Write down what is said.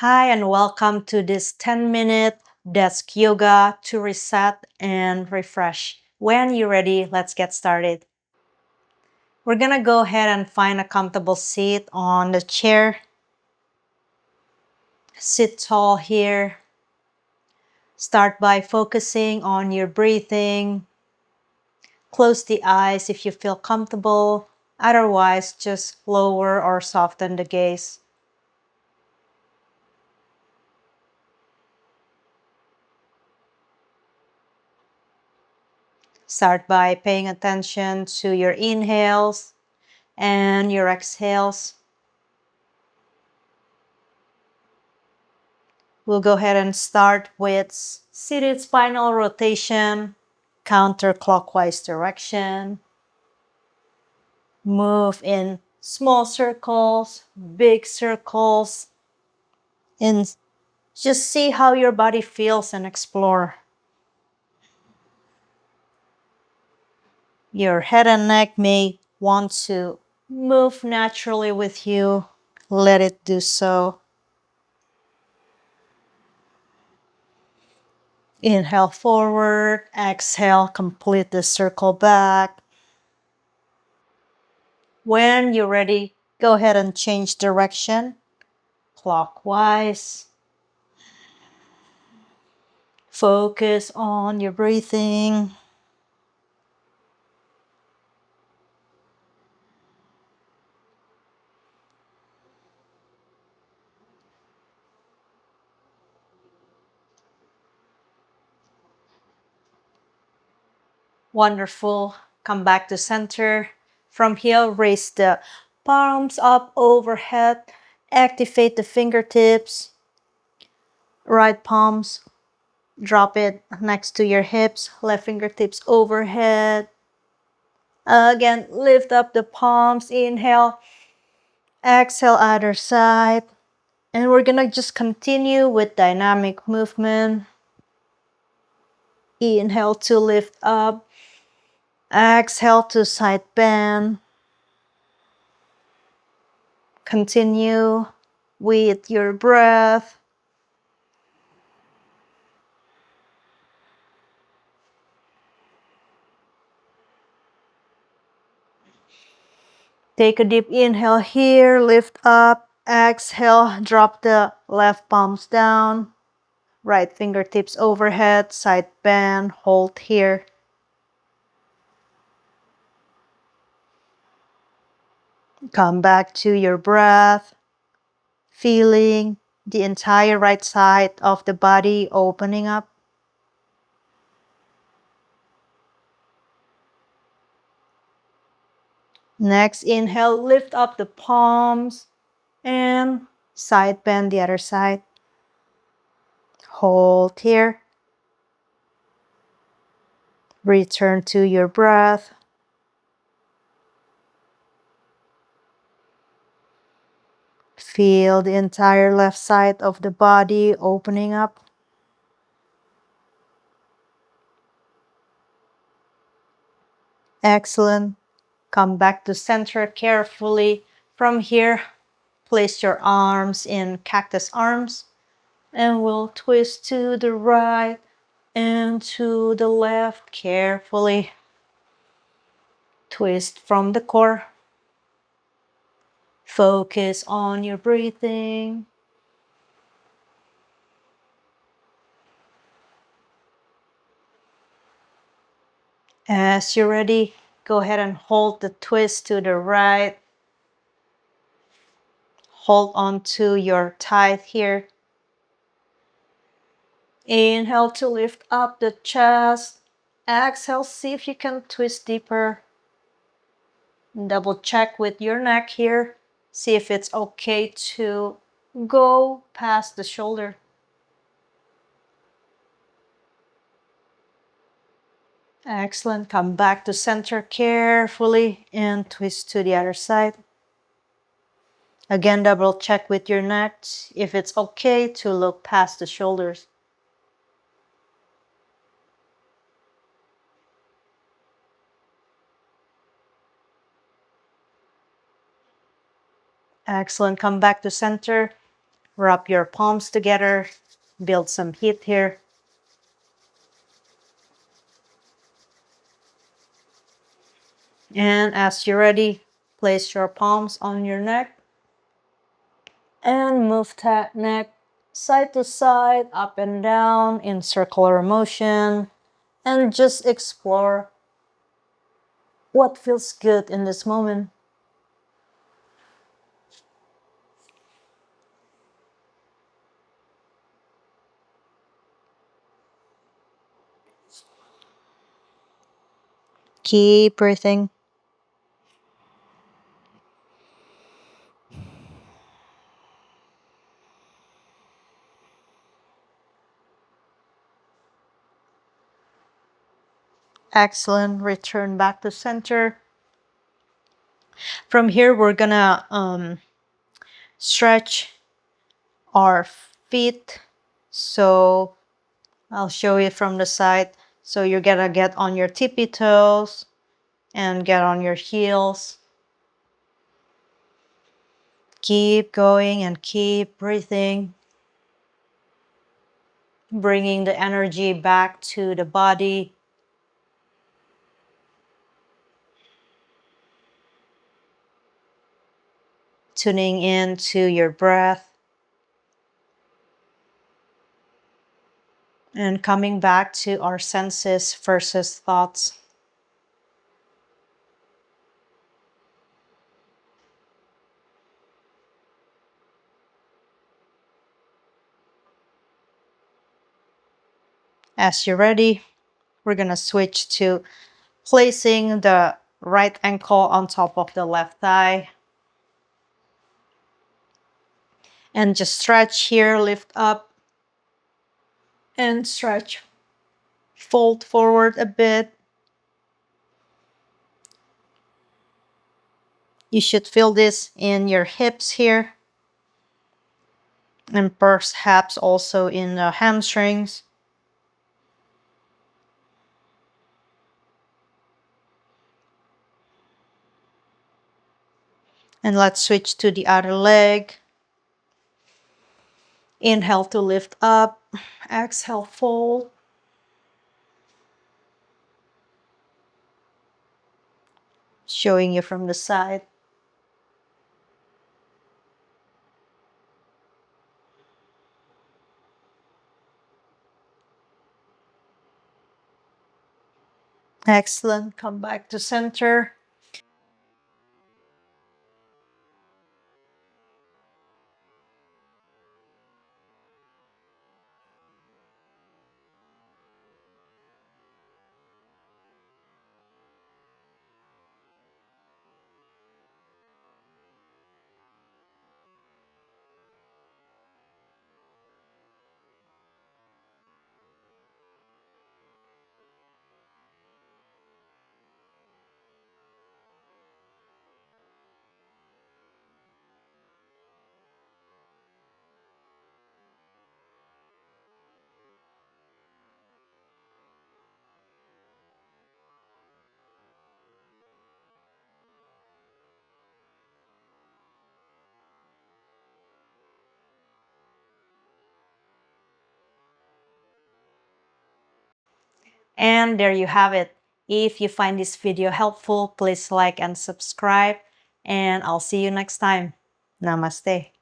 Hi, and welcome to this 10-minute desk yoga to reset and refresh. When you're ready, let's get started. We're gonna go ahead and find a comfortable seat on the chair. Sit tall here. Start by focusing on your breathing. Close the eyes if you feel comfortable. Otherwise, just lower or soften the gaze. Start by paying attention to your inhales and your exhales. We'll go ahead and start with seated spinal rotation, counterclockwise direction. Move in small circles, big circles, and just see how your body feels and explore. Your head and neck may want to move naturally with you. Let it do so. Inhale forward, exhale, complete the circle back. When you're ready, go ahead and change direction clockwise. Focus on your breathing. Wonderful. Come back to center. From here, raise the palms up overhead. Activate the fingertips. Right palms, drop it next to your hips. Left fingertips overhead. Again, lift up the palms. Inhale. Exhale, other side. And we're gonna just continue with dynamic movement. Inhale to lift up. Exhale to side bend. Continue with your breath. Take a deep inhale here, lift up. Exhale, drop the left palms down. Right fingertips overhead, side bend, hold here. Come back to your breath, feeling the entire right side of the body opening up. Next, inhale, lift up the palms and side bend the other side. Hold here. Return to your breath. Feel the entire left side of the body opening up. Excellent. Come back to center carefully. From here, place your arms in cactus arms and we'll twist to the right and to the left carefully. Twist from the core. Focus on your breathing. As you're ready, go ahead and hold the twist to the right. Hold on to your thigh here. Inhale to lift up the chest. Exhale, see if you can twist deeper. Double check with your neck here. See if it's okay to go past the shoulder. Excellent. Come back to center carefully and twist to the other side. Again, double check with your neck if it's okay to look past the shoulders. Excellent. Come back to center. Wrap your palms together, build some heat here. And as you're ready, place your palms on your neck and move that neck side to side, up and down in circular motion, and just explore what feels good in this moment. Keep breathing. Excellent. Return back to center. From here, we're gonna stretch our feet. So I'll show you from the side. So you're gonna get on your tippy toes and get on your heels. Keep going and keep breathing. Bringing the energy back to the body. Tuning in to your breath. And coming back to our senses versus thoughts. As you're ready, we're gonna switch to placing the right ankle on top of the left thigh. And just stretch here, lift up, and stretch. Fold forward a bit. You should feel this in your hips here, and perhaps also in the hamstrings. And let's switch to the other leg. Inhale to lift up, exhale, fold. Showing you from the side. Excellent. Come back to center. And there you have it. If you find this video helpful, please like and subscribe. And I'll see you next time. Namaste.